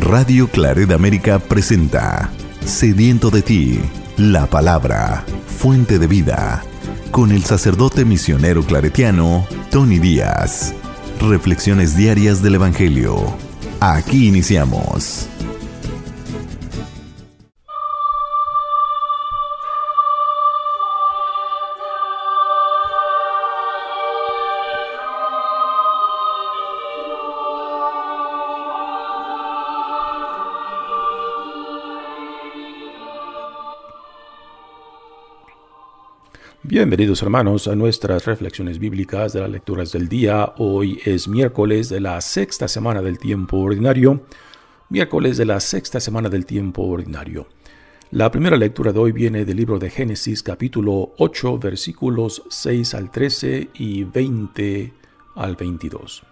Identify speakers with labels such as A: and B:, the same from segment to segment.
A: Radio Claret América presenta Sediento de ti, la palabra, fuente de vida, con el sacerdote misionero claretiano Tony Díaz. Reflexiones diarias del Evangelio. Aquí iniciamos.
B: Bienvenidos hermanos a nuestras reflexiones bíblicas de las lecturas del día. Hoy es miércoles de la sexta semana del tiempo ordinario. La primera lectura de hoy viene del libro de Génesis, capítulo 8, versículos 6 al 13 y 20 al 22.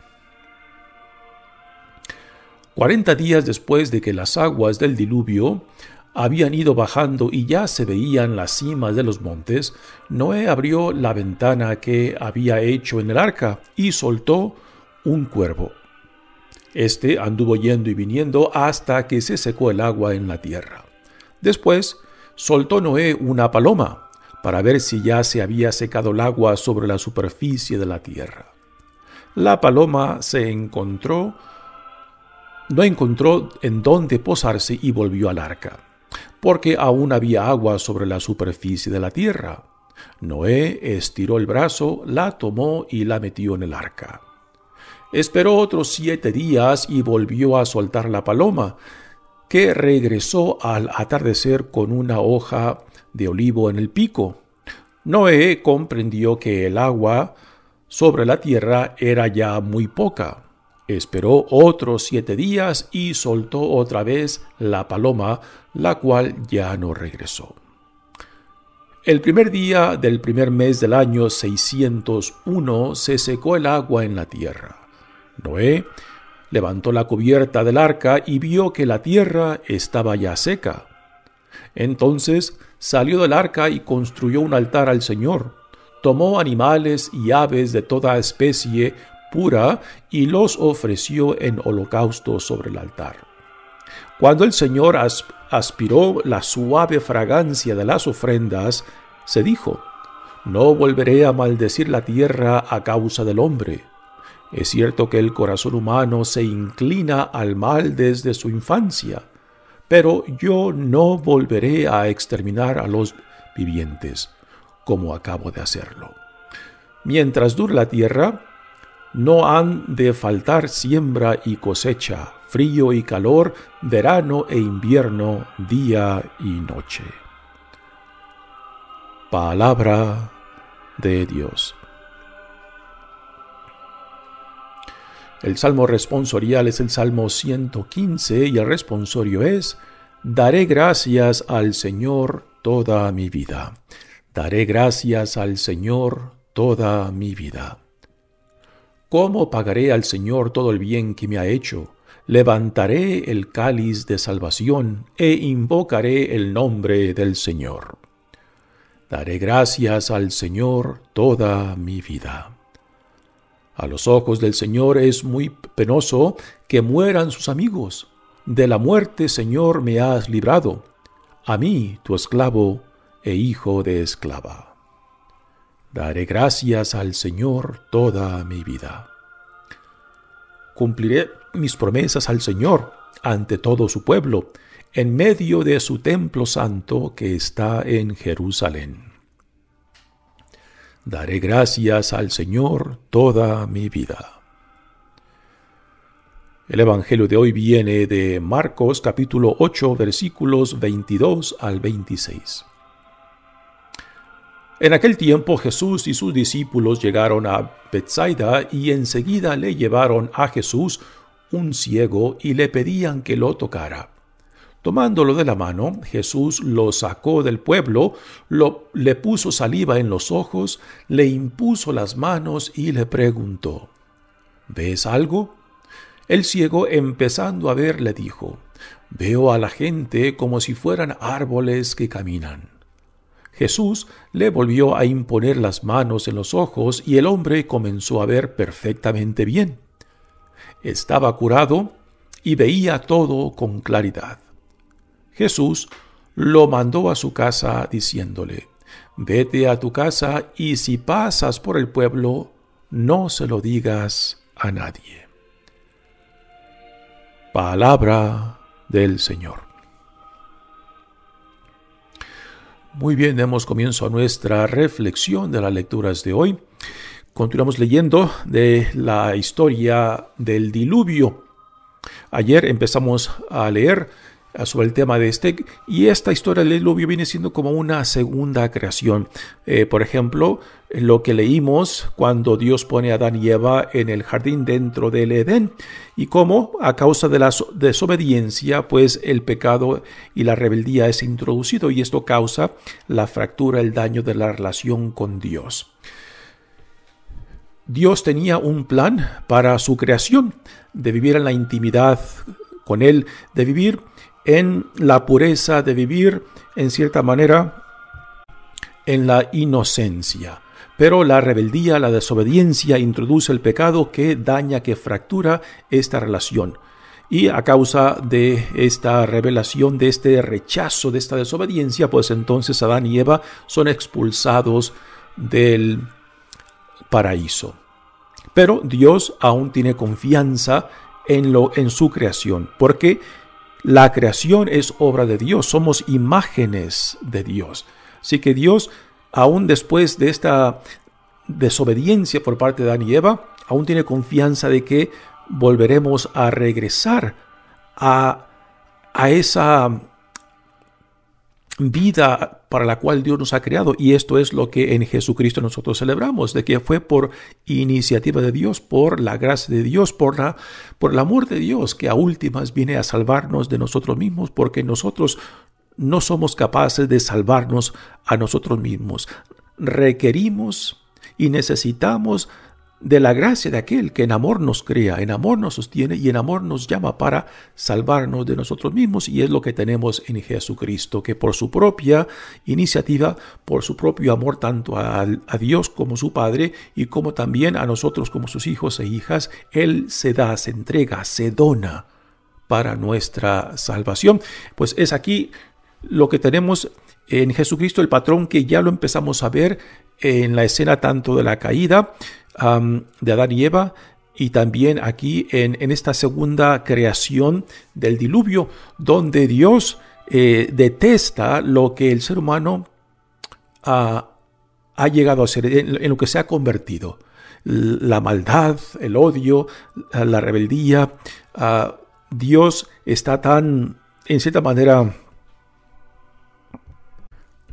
B: 40 días después de que las aguas del diluvio habían ido bajando y ya se veían las cimas de los montes, Noé abrió la ventana que había hecho en el arca y soltó un cuervo. Este anduvo yendo y viniendo hasta que se secó el agua en la tierra. Después soltó Noé una paloma para ver si ya se había secado el agua sobre la superficie de la tierra. La paloma no encontró en dónde posarse y volvió al arca, porque aún había agua sobre la superficie de la tierra. Noé estiró el brazo, la tomó y la metió en el arca. Esperó otros 7 días y volvió a soltar la paloma, que regresó al atardecer con una hoja de olivo en el pico. Noé comprendió que el agua sobre la tierra era ya muy poca. Esperó otros 7 días y soltó otra vez la paloma, la cual ya no regresó. El primer día del primer mes del año 601 se secó el agua en la tierra. Noé levantó la cubierta del arca y vio que la tierra estaba ya seca. Entonces salió del arca y construyó un altar al Señor. Tomó animales y aves de toda especie pura y los ofreció en holocausto sobre el altar. Cuando el Señor aspiró la suave fragancia de las ofrendas, se dijo: «No volveré a maldecir la tierra a causa del hombre. Es cierto que el corazón humano se inclina al mal desde su infancia, pero yo no volveré a exterminar a los vivientes, como acabo de hacerlo. Mientras dure la tierra, no han de faltar siembra y cosecha, frío y calor, verano e invierno, día y noche». Palabra de Dios. El salmo responsorial es el Salmo 115 y el responsorio es: «Daré gracias al Señor toda mi vida. Daré gracias al Señor toda mi vida. ¿Cómo pagaré al Señor todo el bien que me ha hecho? Levantaré el cáliz de salvación e invocaré el nombre del Señor. Daré gracias al Señor toda mi vida». A los ojos del Señor es muy penoso que mueran sus amigos. De la muerte, Señor, me has librado. A mí, tu esclavo e hijo de esclava. Daré gracias al Señor toda mi vida. Cumpliré mis promesas al Señor ante todo su pueblo, en medio de su templo santo que está en Jerusalén. Daré gracias al Señor toda mi vida. El Evangelio de hoy viene de Marcos capítulo 8 versículos 22 al 26. En aquel tiempo Jesús y sus discípulos llegaron a Betsaida y enseguida le llevaron a Jesús un ciego y le pedían que lo tocara. Tomándolo de la mano, Jesús lo sacó del pueblo, le puso saliva en los ojos, le impuso las manos y le preguntó: «¿Ves algo?». El ciego, empezando a ver, le dijo: «Veo a la gente como si fueran árboles que caminan». Jesús le volvió a imponer las manos en los ojos y el hombre comenzó a ver perfectamente bien. Estaba curado y veía todo con claridad. Jesús lo mandó a su casa diciéndole: «Vete a tu casa y si pasas por el pueblo, no se lo digas a nadie». Palabra del Señor. Muy bien, demos comienzo a nuestra reflexión de las lecturas de hoy. Continuamos leyendo de la historia del diluvio. Ayer empezamos a leer sobre el tema de y esta historia del diluvio viene siendo como una segunda creación. Por ejemplo, lo que leímos cuando Dios pone a Adán y Eva en el jardín dentro del Edén, y cómo a causa de la desobediencia, pues el pecado y la rebeldía es introducido, y esto causa la fractura, el daño de la relación con Dios. Dios tenía un plan para su creación, de vivir en la intimidad con Él, de vivir en la pureza, de vivir en cierta manera en la inocencia. Pero la rebeldía, la desobediencia introduce el pecado que daña, que fractura esta relación. Y a causa de esta revelación, de este rechazo, de esta desobediencia, pues entonces Adán y Eva son expulsados del paraíso. Pero Dios aún tiene confianza en su creación, porque la creación es obra de Dios, somos imágenes de Dios. Así que Dios, aún después de esta desobediencia por parte de Adán y Eva, aún tiene confianza de que volveremos a regresar a esa vida para la cual Dios nos ha creado, y esto es lo que en Jesucristo nosotros celebramos, de que fue por iniciativa de Dios, por la gracia de Dios, por el amor de Dios, que a últimas viene a salvarnos de nosotros mismos, porque nosotros no somos capaces de salvarnos a nosotros mismos. Requerimos y necesitamos de la gracia de aquel que en amor nos crea, en amor nos sostiene y en amor nos llama para salvarnos de nosotros mismos, y es lo que tenemos en Jesucristo, que por su propia iniciativa, por su propio amor tanto a Dios como su Padre y como también a nosotros como sus hijos e hijas, Él se da, se entrega, se dona para nuestra salvación. Pues es aquí lo que tenemos en Jesucristo, el patrón que ya lo empezamos a ver en la escena tanto de la caída de Adán y Eva, y también aquí en esta segunda creación del diluvio, donde Dios detesta lo que el ser humano ha llegado a ser, en lo que se ha convertido. La maldad, el odio, la rebeldía. Dios está tan, en cierta manera,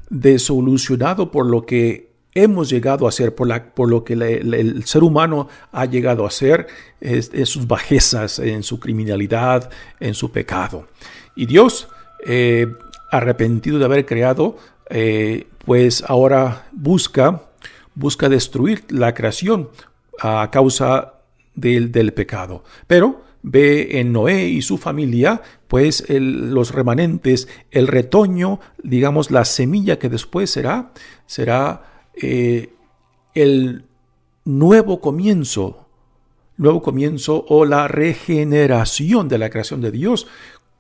B: desolucionado por lo que hemos llegado a ser, por lo que el ser humano ha llegado a ser, en sus bajezas, en su criminalidad, en su pecado. Y Dios, arrepentido de haber creado, pues ahora busca destruir la creación a causa del pecado. Pero ve en Noé y su familia, pues los remanentes, el retoño, digamos la semilla que después será el nuevo comienzo o la regeneración de la creación de Dios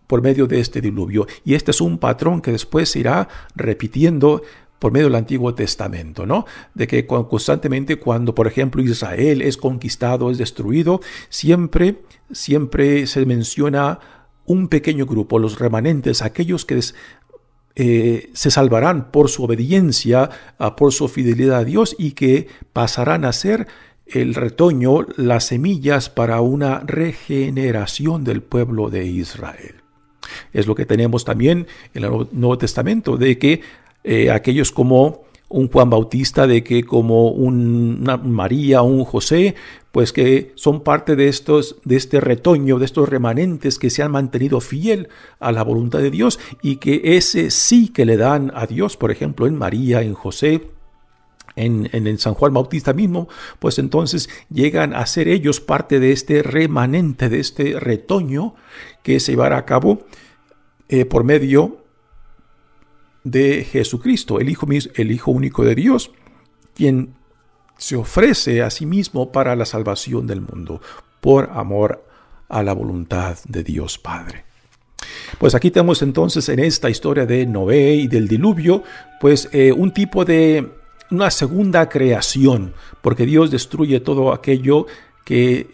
B: por medio de este diluvio. Y este es un patrón que después se irá repitiendo por medio del Antiguo Testamento, ¿no? De que constantemente cuando, por ejemplo, Israel es conquistado, es destruido, siempre se menciona un pequeño grupo, los remanentes, aquellos que se salvarán por su obediencia, por su fidelidad a Dios, y que pasarán a ser el retoño, las semillas para una regeneración del pueblo de Israel. Es lo que tenemos también en el Nuevo Testamento, de que aquellos como un Juan Bautista, de que como una María, un José, pues que son parte de este retoño, de estos remanentes que se han mantenido fiel a la voluntad de Dios, y que ese sí que le dan a Dios, por ejemplo, en María, en José, en San Juan Bautista mismo, pues entonces llegan a ser ellos parte de este remanente, de este retoño que se llevará a cabo por medio de Jesucristo, el Hijo único de Dios, quien se ofrece a sí mismo para la salvación del mundo, por amor a la voluntad de Dios Padre. Pues aquí tenemos entonces en esta historia de Noé y del diluvio, pues un tipo de una segunda creación, porque Dios destruye todo aquello que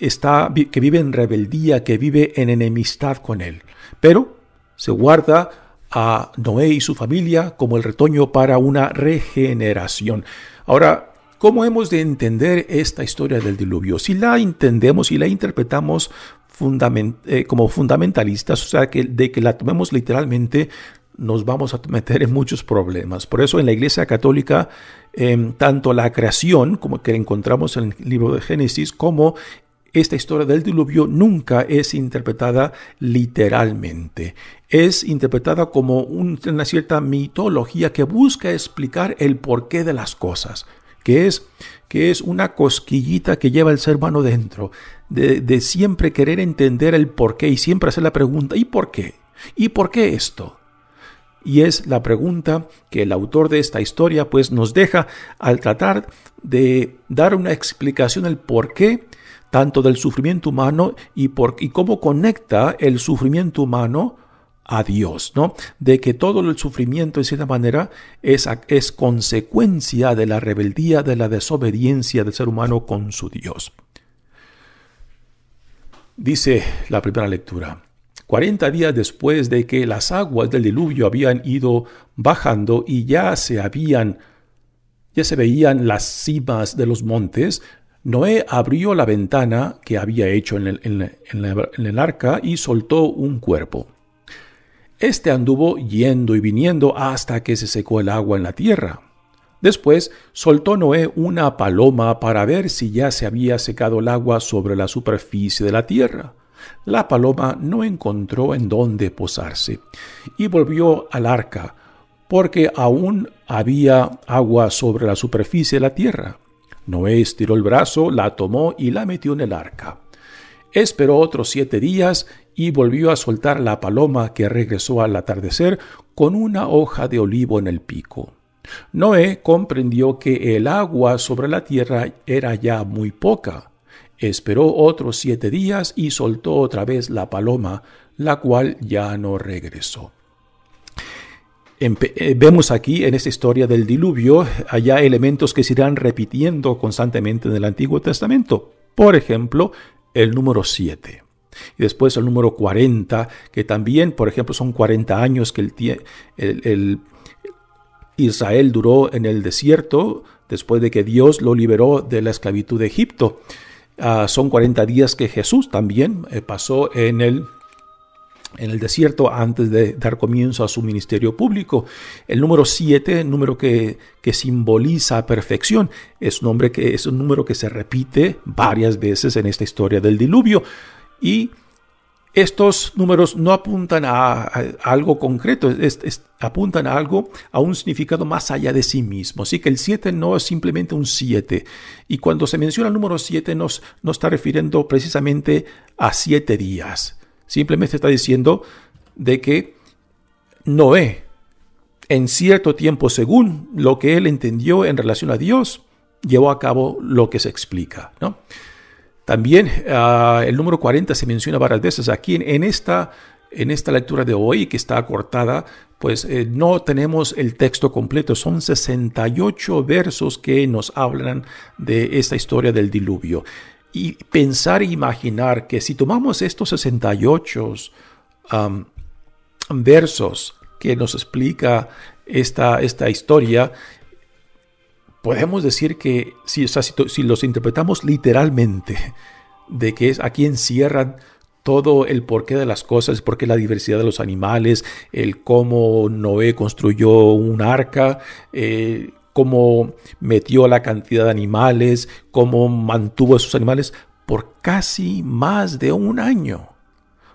B: vive en rebeldía, que vive en enemistad con Él. Pero se guarda a Noé y su familia como el retoño para una regeneración. Ahora, ¿cómo hemos de entender esta historia del diluvio? Si la entendemos y la interpretamos como fundamentalistas, o sea, de que la tomemos literalmente, nos vamos a meter en muchos problemas. Por eso en la Iglesia Católica, tanto la creación, como que encontramos en el libro de Génesis, como esta historia del diluvio nunca es interpretada literalmente. Es interpretada como una cierta mitología que busca explicar el porqué de las cosas, que es una cosquillita que lleva el ser humano dentro, de siempre querer entender el porqué y siempre hacer la pregunta, ¿y por qué? ¿Y por qué esto? Y es la pregunta que el autor de esta historia pues nos deja al tratar de dar una explicación del porqué tanto del sufrimiento humano y cómo conecta el sufrimiento humano a Dios, ¿no? De que todo el sufrimiento, de cierta manera, es consecuencia de la rebeldía, de la desobediencia del ser humano con su Dios. Dice la primera lectura: 40 días después de que las aguas del diluvio habían ido bajando y ya se veían las cimas de los montes, Noé abrió la ventana que había hecho en el arca y soltó un cuerpo. Este anduvo yendo y viniendo hasta que se secó el agua en la tierra. Después soltó Noé una paloma para ver si ya se había secado el agua sobre la superficie de la tierra. La paloma no encontró en dónde posarse y volvió al arca, porque aún había agua sobre la superficie de la tierra. Noé estiró el brazo, la tomó y la metió en el arca. Esperó otros 7 días y volvió a soltar la paloma, que regresó al atardecer con una hoja de olivo en el pico. Noé comprendió que el agua sobre la tierra era ya muy poca. Esperó otros 7 días y soltó otra vez la paloma, la cual ya no regresó. Vemos aquí en esta historia del diluvio allá elementos que se irán repitiendo constantemente en el Antiguo Testamento. Por ejemplo, el número 7. Y después el número 40, que también, por ejemplo, son 40 años que Israel duró en el desierto después de que Dios lo liberó de la esclavitud de Egipto. Son 40 días que Jesús también pasó en el desierto antes de dar comienzo a su ministerio público. El número 7, el número que simboliza perfección, es un número que se repite varias veces en esta historia del diluvio. Y estos números no apuntan a algo concreto, apuntan a un significado más allá de sí mismo. Así que el 7 no es simplemente un 7. Y cuando se menciona el número 7 no está refiriendo precisamente a 7 días. Simplemente está diciendo de que Noé, en cierto tiempo, según lo que él entendió en relación a Dios, llevó a cabo lo que se explica, ¿no? También el número 40 se menciona varias veces. Aquí en esta lectura de hoy, que está acortada, pues no tenemos el texto completo. Son 68 versos que nos hablan de esta historia del diluvio. Y pensar e imaginar que si tomamos estos 68 versos que nos explica esta historia, podemos decir que si los interpretamos literalmente, de que aquí encierran todo el porqué de las cosas, porque la diversidad de los animales, el cómo Noé construyó un arca, cómo metió la cantidad de animales, cómo mantuvo a esos animales por casi más de un año.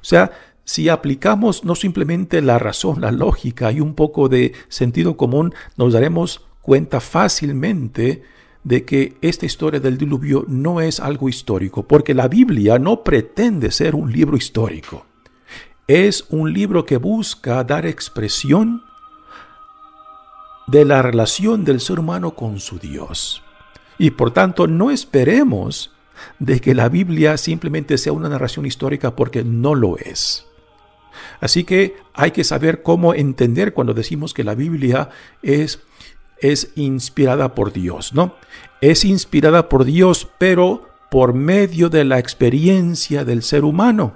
B: O sea, si aplicamos no simplemente la razón, la lógica y un poco de sentido común, nos daremos cuenta fácilmente de que esta historia del diluvio no es algo histórico, porque la Biblia no pretende ser un libro histórico. Es un libro que busca dar expresión de la relación del ser humano con su Dios. Y por tanto no esperemos de que la Biblia simplemente sea una narración histórica, porque no lo es. Así que hay que saber cómo entender cuando decimos que la Biblia es inspirada por Dios, ¿no? Es inspirada por Dios, pero por medio de la experiencia del ser humano.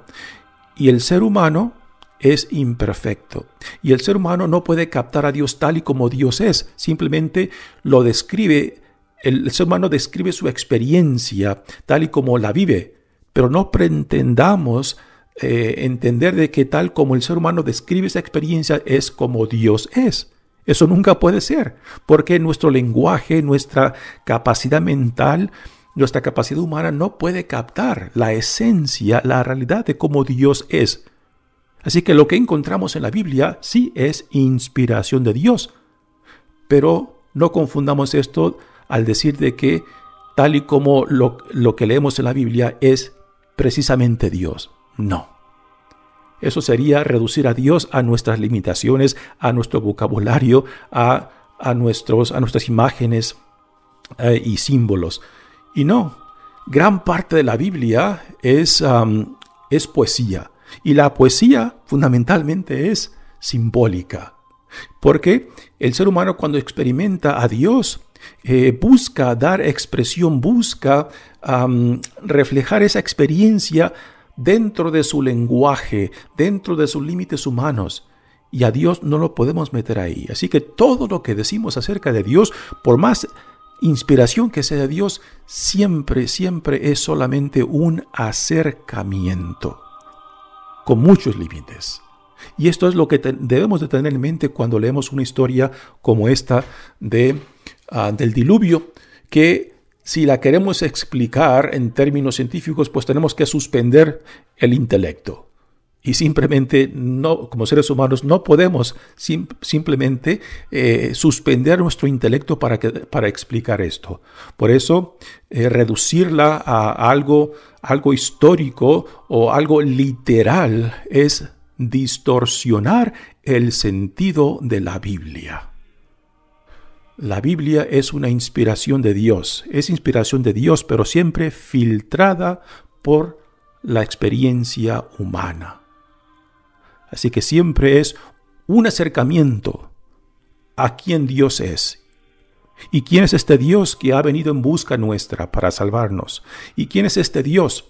B: Y el ser humano es imperfecto. Y el ser humano no puede captar a Dios tal y como Dios es. Simplemente lo describe. El ser humano describe su experiencia tal y como la vive. Pero no pretendamos entender de que tal como el ser humano describe esa experiencia es como Dios es. Eso nunca puede ser, porque nuestro lenguaje, nuestra capacidad mental, nuestra capacidad humana no puede captar la esencia, la realidad de cómo Dios es. Así que lo que encontramos en la Biblia sí es inspiración de Dios, pero no confundamos esto al decir de que tal y como lo que leemos en la Biblia es precisamente Dios. No. Eso sería reducir a Dios a nuestras limitaciones, a nuestro vocabulario, a nuestras imágenes y símbolos. Y no, gran parte de la Biblia es poesía. Y la poesía fundamentalmente es simbólica. Porque el ser humano, cuando experimenta a Dios, busca dar expresión, busca reflejar esa experiencia dentro de su lenguaje, dentro de sus límites humanos. Y a Dios no lo podemos meter ahí. Así que todo lo que decimos acerca de Dios, por más inspiración que sea de Dios, siempre es solamente un acercamiento, con muchos límites. Y esto es lo que debemos de tener en mente cuando leemos una historia como esta del diluvio, que si la queremos explicar en términos científicos, pues tenemos que suspender el intelecto. Y simplemente, no, como seres humanos, no podemos simplemente suspender nuestro intelecto para explicar esto. Por eso, reducirla a algo histórico o algo literal es distorsionar el sentido de la Biblia. La Biblia es una inspiración de Dios. Es inspiración de Dios, pero siempre filtrada por la experiencia humana. Así que siempre es un acercamiento a quién Dios es. ¿Y quién es este Dios que ha venido en busca nuestra para salvarnos? ¿Y quién es este Dios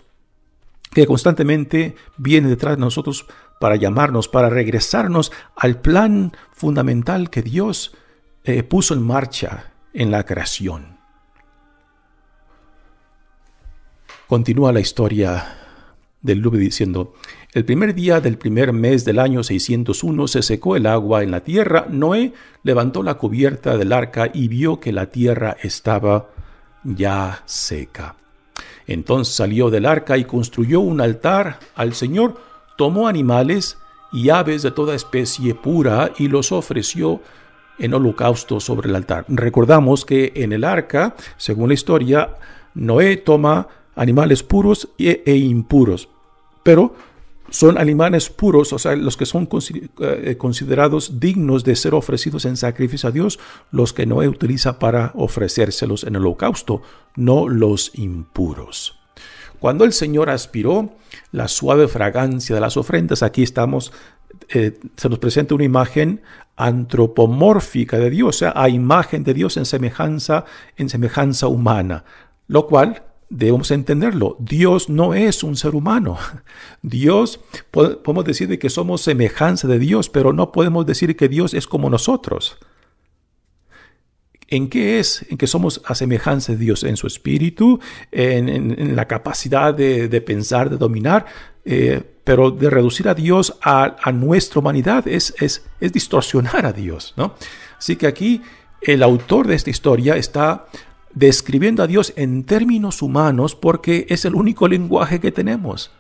B: que constantemente viene detrás de nosotros para llamarnos, para regresarnos al plan fundamental que Dios puso en marcha en la creación? Continúa la historia del diluvio diciendo: el primer día del primer mes del año 601 se secó el agua en la tierra. Noé levantó la cubierta del arca y vio que la tierra estaba ya seca. Entonces salió del arca y construyó un altar al Señor. Tomó animales y aves de toda especie pura y los ofreció en holocausto sobre el altar. Recordamos que en el arca, según la historia, Noé toma animales puros e impuros, pero son animales puros, o sea, los que son considerados dignos de ser ofrecidos en sacrificio a Dios, los que Noé utiliza para ofrecérselos en el holocausto, no los impuros. Cuando el Señor aspiró la suave fragancia de las ofrendas, aquí estamos, se nos presenta una imagen antropomórfica de Dios, o sea, a imagen de Dios en semejanza humana, lo cual debemos entenderlo. Dios no es un ser humano. Dios, podemos decir de que somos semejanza de Dios, pero no podemos decir que Dios es como nosotros. ¿En qué es? En que somos a semejanza de Dios, en su espíritu, en la capacidad de pensar, de dominar, pero de reducir a Dios a nuestra humanidad es distorsionar a Dios, ¿no? Así que aquí el autor de esta historia está describiendo a Dios en términos humanos porque es el único lenguaje que tenemos.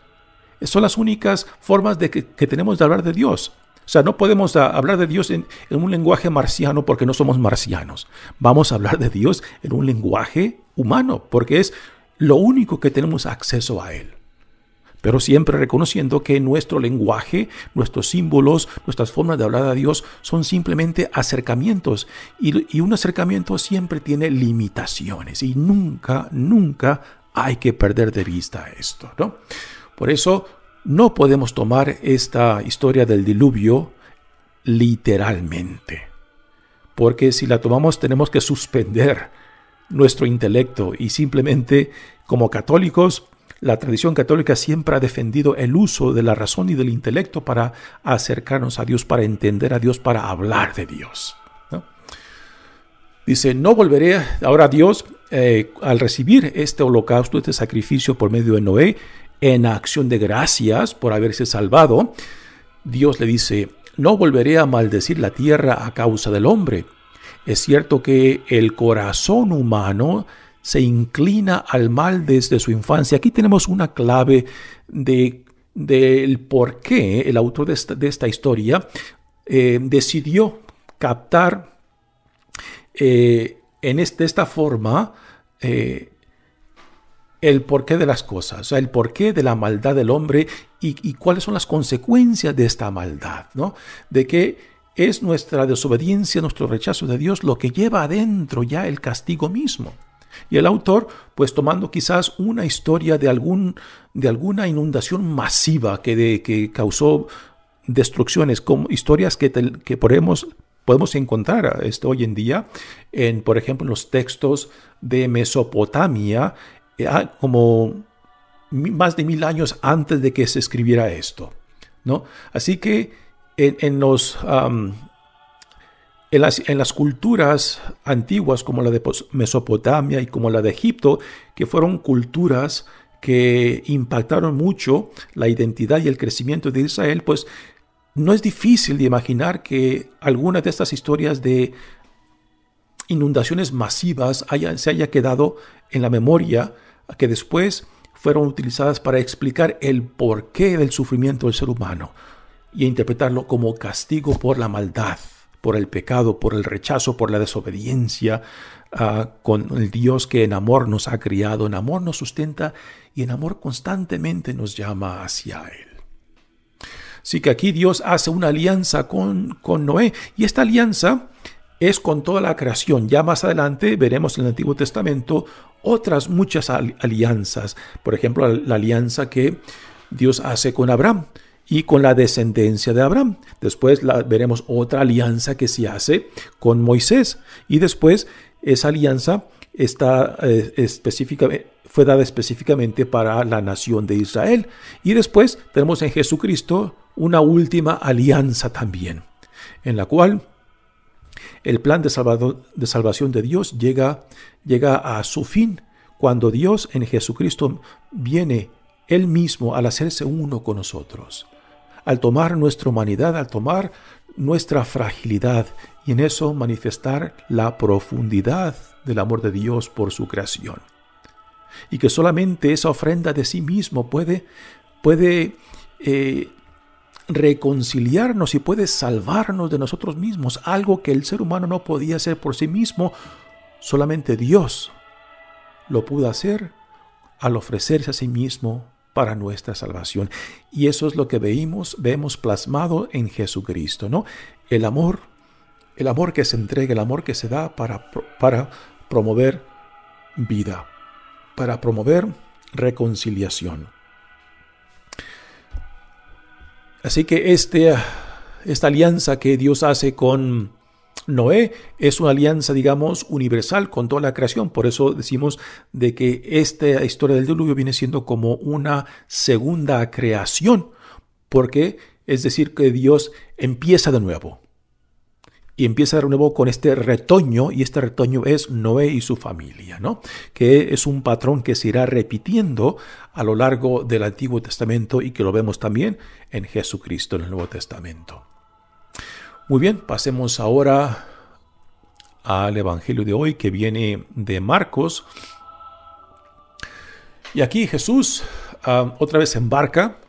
B: Son las únicas formas que tenemos de hablar de Dios. O sea, no podemos hablar de Dios en un lenguaje marciano porque no somos marcianos. Vamos a hablar de Dios en un lenguaje humano porque es lo único que tenemos acceso a Él. Pero siempre reconociendo que nuestro lenguaje, nuestros símbolos, nuestras formas de hablar a Dios son simplemente acercamientos. Y un acercamiento siempre tiene limitaciones y nunca hay que perder de vista esto, ¿no? Por eso no podemos tomar esta historia del diluvio literalmente, porque si la tomamos tenemos que suspender nuestro intelecto y simplemente, como católicos, la tradición católica siempre ha defendido el uso de la razón y del intelecto para acercarnos a Dios, para entender a Dios, para hablar de Dios, ¿no? Dice, no volveré. Ahora Dios, al recibir este holocausto, este sacrificio por medio de Noé, en acción de gracias por haberse salvado, Dios le dice, no volveré a maldecir la tierra a causa del hombre. Es cierto que el corazón humano se inclina al mal desde su infancia. Aquí tenemos una clave del por qué el autor de esta historia decidió captar de esta forma el porqué de las cosas, o sea, el porqué de la maldad del hombre y cuáles son las consecuencias de esta maldad, ¿no? De que es nuestra desobediencia, nuestro rechazo de Dios lo que lleva adentro ya el castigo mismo. Y el autor, pues tomando quizás una historia de alguna inundación masiva que causó destrucciones, como historias que podemos encontrar hoy en día, por ejemplo, en los textos de Mesopotamia, como más de 1000 años antes de que se escribiera esto, ¿no? Así que en las culturas antiguas como la de Mesopotamia y como la de Egipto, que fueron culturas que impactaron mucho la identidad y el crecimiento de Israel, pues no es difícil de imaginar que alguna de estas historias de inundaciones masivas se haya quedado en la memoria, que después fueron utilizadas para explicar el porqué del sufrimiento del ser humano y interpretarlo como castigo por la maldad, por el pecado, por el rechazo, por la desobediencia, con el Dios que en amor nos ha criado, en amor nos sustenta y en amor constantemente nos llama hacia Él. Así que aquí Dios hace una alianza con Noé, y esta alianza es con toda la creación. Ya más adelante veremos en el Antiguo Testamento otras muchas alianzas. Por ejemplo, la alianza que Dios hace con Abraham y con la descendencia de Abraham. Después veremos otra alianza que se hace con Moisés. Y después esa alianza fue dada específicamente para la nación de Israel. Y después tenemos en Jesucristo una última alianza también, en la cual el plan de salvación de Dios llega a su fin cuando Dios en Jesucristo viene Él mismo al hacerse uno con nosotros, al tomar nuestra humanidad, al tomar nuestra fragilidad y en eso manifestar la profundidad del amor de Dios por su creación. Y que solamente esa ofrenda de sí mismo puede reconciliarnos y puede salvarnos de nosotros mismos, algo que el ser humano no podía hacer por sí mismo. Solamente Dios lo pudo hacer al ofrecerse a sí mismo para nuestra salvación. Y eso es lo que vemos plasmado en Jesucristo, ¿no? El amor que se entrega, el amor que se da para promover vida, para promover reconciliación. Así que esta alianza que Dios hace con Noé es una alianza, digamos, universal con toda la creación. Por eso decimos de que esta historia del diluvio viene siendo como una segunda creación, porque es decir que Dios empieza de nuevo. Y empieza de nuevo con este retoño, y este retoño es Noé y su familia, ¿no? Que es un patrón que se irá repitiendo a lo largo del Antiguo Testamento y que lo vemos también en Jesucristo en el Nuevo Testamento. Muy bien, pasemos ahora al Evangelio de hoy, que viene de Marcos. Y aquí Jesús otra vez embarca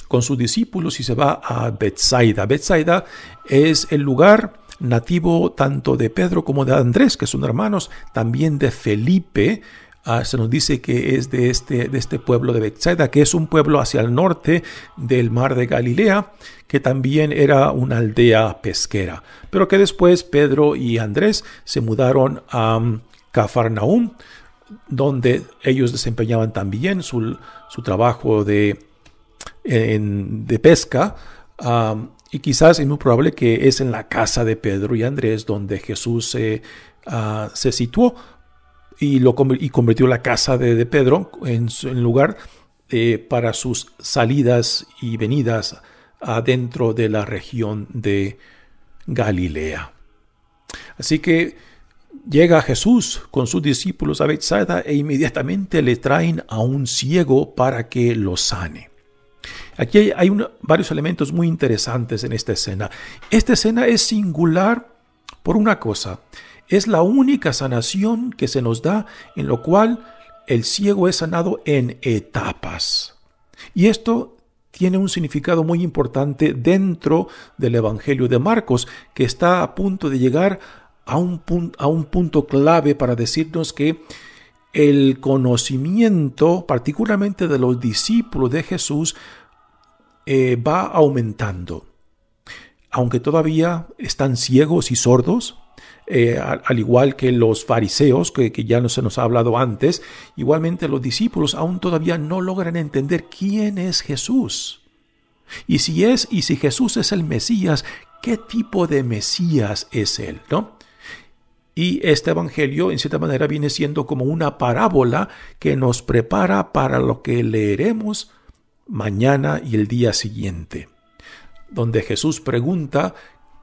B: con sus discípulos y se va a Betsaida. Betsaida es el lugar nativo tanto de Pedro como de Andrés, que son hermanos, también de Felipe. Se nos dice que es de este pueblo de Betsaida, que es un pueblo hacia el norte del mar de Galilea, que también era una aldea pesquera, pero que después Pedro y Andrés se mudaron a Cafarnaúm, donde ellos desempeñaban también su trabajo de pesca, y quizás es muy probable que es en la casa de Pedro y Andrés donde Jesús se situó y convirtió la casa de Pedro en lugar para sus salidas y venidas adentro de la región de Galilea. Así que llega Jesús con sus discípulos a Betsaida e inmediatamente le traen a un ciego para que lo sane. Aquí hay varios elementos muy interesantes en esta escena. Esta escena es singular por una cosa. Es la única sanación que se nos da en lo cual el ciego es sanado en etapas. Y esto tiene un significado muy importante dentro del Evangelio de Marcos, que está a punto de llegar a un punto clave para decirnos que el conocimiento, particularmente de los discípulos de Jesús, va aumentando. Aunque todavía están ciegos y sordos, al igual que los fariseos, que ya no se nos ha hablado antes, igualmente los discípulos aún todavía no logran entender quién es Jesús. Y si Jesús es el Mesías, ¿qué tipo de Mesías es Él, no? Y este evangelio, en cierta manera, viene siendo como una parábola que nos prepara para lo que leeremos mañana y el día siguiente, donde Jesús pregunta: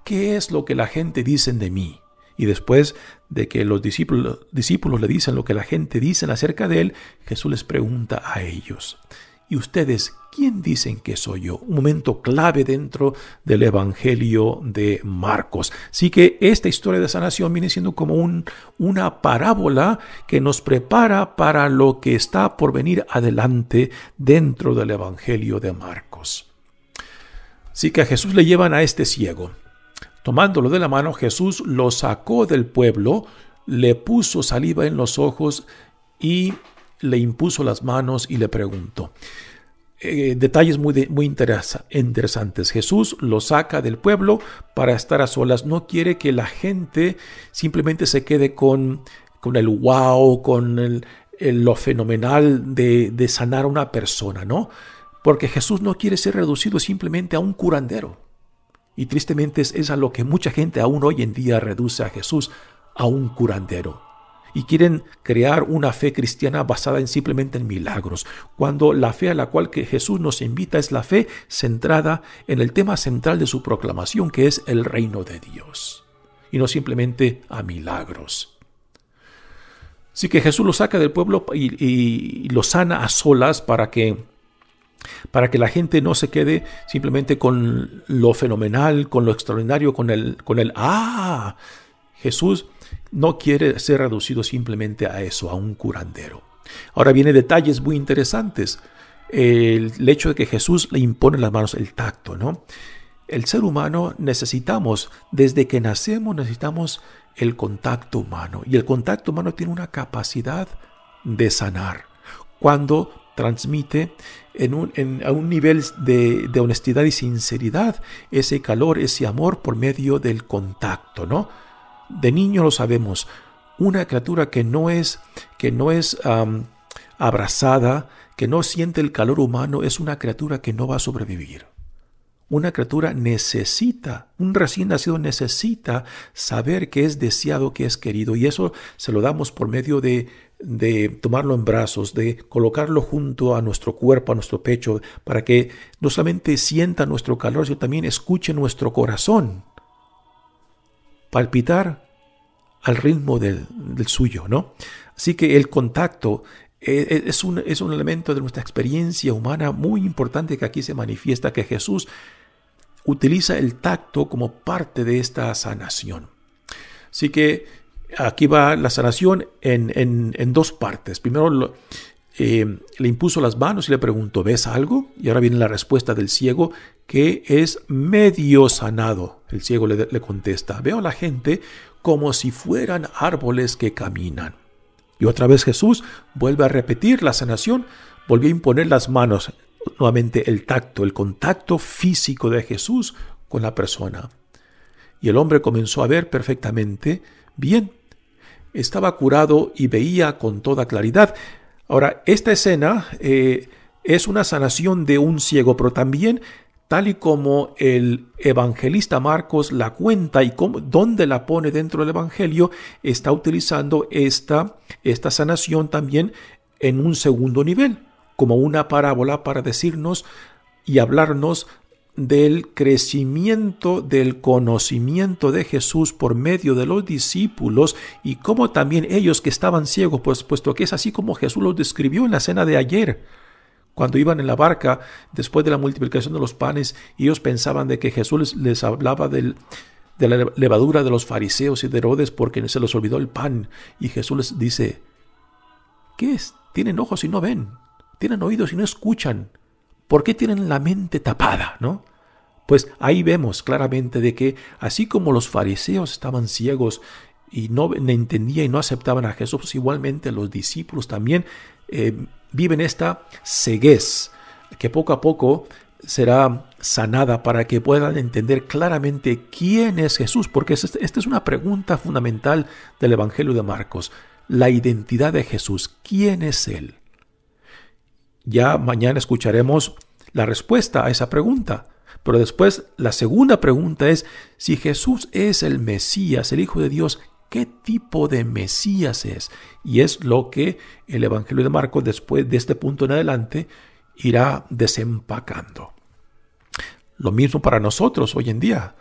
B: ¿qué es lo que la gente dice de mí? Y después de que los discípulos le dicen lo que la gente dice acerca de él, Jesús les pregunta a ellos: ¿y ustedes quién dicen que soy yo? Un momento clave dentro del Evangelio de Marcos. Así que esta historia de sanación viene siendo como una parábola que nos prepara para lo que está por venir adelante dentro del Evangelio de Marcos. Así que a Jesús le llevan a este ciego. Tomándolo de la mano, Jesús lo sacó del pueblo, le puso saliva en los ojos y le impuso las manos y le preguntó. Detalles muy interesantes. Jesús lo saca del pueblo para estar a solas. No quiere que la gente simplemente se quede con el wow, con lo fenomenal de sanar a una persona, ¿no? Porque Jesús no quiere ser reducido simplemente a un curandero. Y tristemente es a lo que mucha gente aún hoy en día reduce a Jesús, a un curandero. Y quieren crear una fe cristiana basada simplemente en milagros, cuando la fe a la cual que Jesús nos invita es la fe centrada en el tema central de su proclamación, que es el reino de Dios, y no simplemente a milagros. Así que Jesús lo saca del pueblo y lo sana a solas para que la gente no se quede simplemente con lo fenomenal, con lo extraordinario, con el Jesús no quiere ser reducido simplemente a eso, a un curandero. Ahora vienen detalles muy interesantes. El hecho de que Jesús le impone las manos, el tacto, ¿no? El ser humano desde que nacemos necesitamos el contacto humano. Y el contacto humano tiene una capacidad de sanar cuando transmite a un nivel de honestidad y sinceridad ese calor, ese amor por medio del contacto, ¿no? De niño lo sabemos, una criatura que no es abrazada, que no siente el calor humano, es una criatura que no va a sobrevivir. Una criatura un recién nacido necesita saber que es deseado, que es querido, y eso se lo damos por medio de tomarlo en brazos, de colocarlo junto a nuestro cuerpo, a nuestro pecho, para que no solamente sienta nuestro calor, sino también escuche nuestro corazón palpitar al ritmo del suyo, ¿no? Así que el contacto es un elemento de nuestra experiencia humana muy importante que aquí se manifiesta, que Jesús utiliza el tacto como parte de esta sanación. Así que aquí va la sanación en dos partes. Primero le impuso las manos y le preguntó: ¿ves algo? Y ahora viene la respuesta del ciego, que es medio sanado. El ciego le contesta: veo a la gente como si fueran árboles que caminan. Y otra vez Jesús vuelve a repetir la sanación, volvió a imponer las manos. Nuevamente el tacto, el contacto físico de Jesús con la persona. Y el hombre comenzó a ver perfectamente bien. estaba curado y veía con toda claridad. Ahora, esta escena es una sanación de un ciego, pero también, tal y como el evangelista Marcos la cuenta y dónde la pone dentro del evangelio, está utilizando esta sanación también en un segundo nivel, como una parábola para decirnos y hablarnos del crecimiento del conocimiento de Jesús por medio de los discípulos y cómo también ellos que estaban ciegos, puesto que es así como Jesús los describió en la cena de ayer, cuando iban en la barca después de la multiplicación de los panes, y ellos pensaban de que Jesús les hablaba de la levadura de los fariseos y de Herodes porque se les olvidó el pan, y Jesús les dice: ¿qué es? Tienen ojos y no ven, tienen oídos y no escuchan. ¿Por qué tienen la mente tapada, no? Pues ahí vemos claramente de que así como los fariseos estaban ciegos y no entendían y no aceptaban a Jesús, pues igualmente los discípulos también viven esta ceguez que poco a poco será sanada para que puedan entender claramente quién es Jesús, porque esta es una pregunta fundamental del Evangelio de Marcos, la identidad de Jesús. ¿Quién es Él? Ya mañana escucharemos la respuesta a esa pregunta. Pero después la segunda pregunta es, si Jesús es el Mesías, el Hijo de Dios, ¿qué tipo de Mesías es? Y es lo que el Evangelio de Marcos, después de este punto en adelante, irá desempacando. Lo mismo para nosotros hoy en día.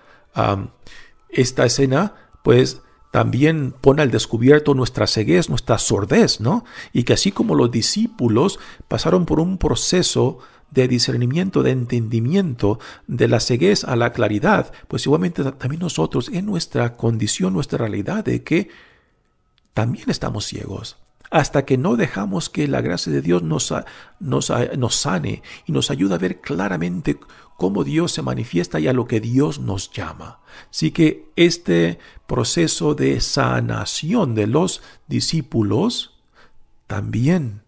B: Esta escena, pues, también pone al descubierto nuestra ceguez, nuestra sordez, ¿no? Y que así como los discípulos pasaron por un proceso de discernimiento, de entendimiento, de la ceguez a la claridad, pues igualmente también nosotros en nuestra condición, nuestra realidad de que también estamos ciegos, hasta que no dejamos que la gracia de Dios nos sane y nos ayude a ver claramente cómo Dios se manifiesta y a lo que Dios nos llama. Así que este proceso de sanación de los discípulos también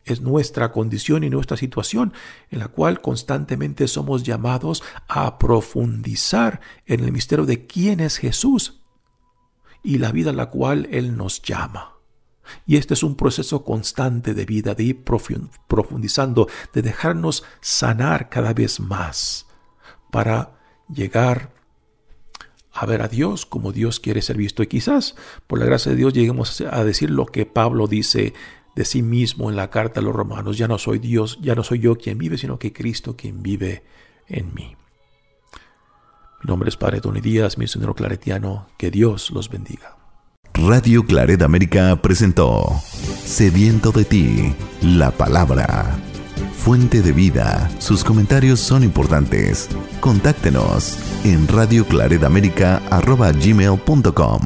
B: es nuestra condición y nuestra situación, en la cual constantemente somos llamados a profundizar en el misterio de quién es Jesús y la vida a la cual Él nos llama. Y este es un proceso constante de vida, de ir profundizando, de dejarnos sanar cada vez más para llegar a ver a Dios como Dios quiere ser visto. Y quizás por la gracia de Dios lleguemos a decir lo que Pablo dice de sí mismo en la carta a los Romanos: ya no soy Dios, ya no soy yo quien vive, sino que Cristo quien vive en mí. Mi nombre es Padre Tony Díaz, misionero claretiano. Que Dios los bendiga.
A: Radio Claret América presentó Sediento de ti, la palabra. Fuente de vida. Sus comentarios son importantes. Contáctenos en radioclaretamerica@gmail.com.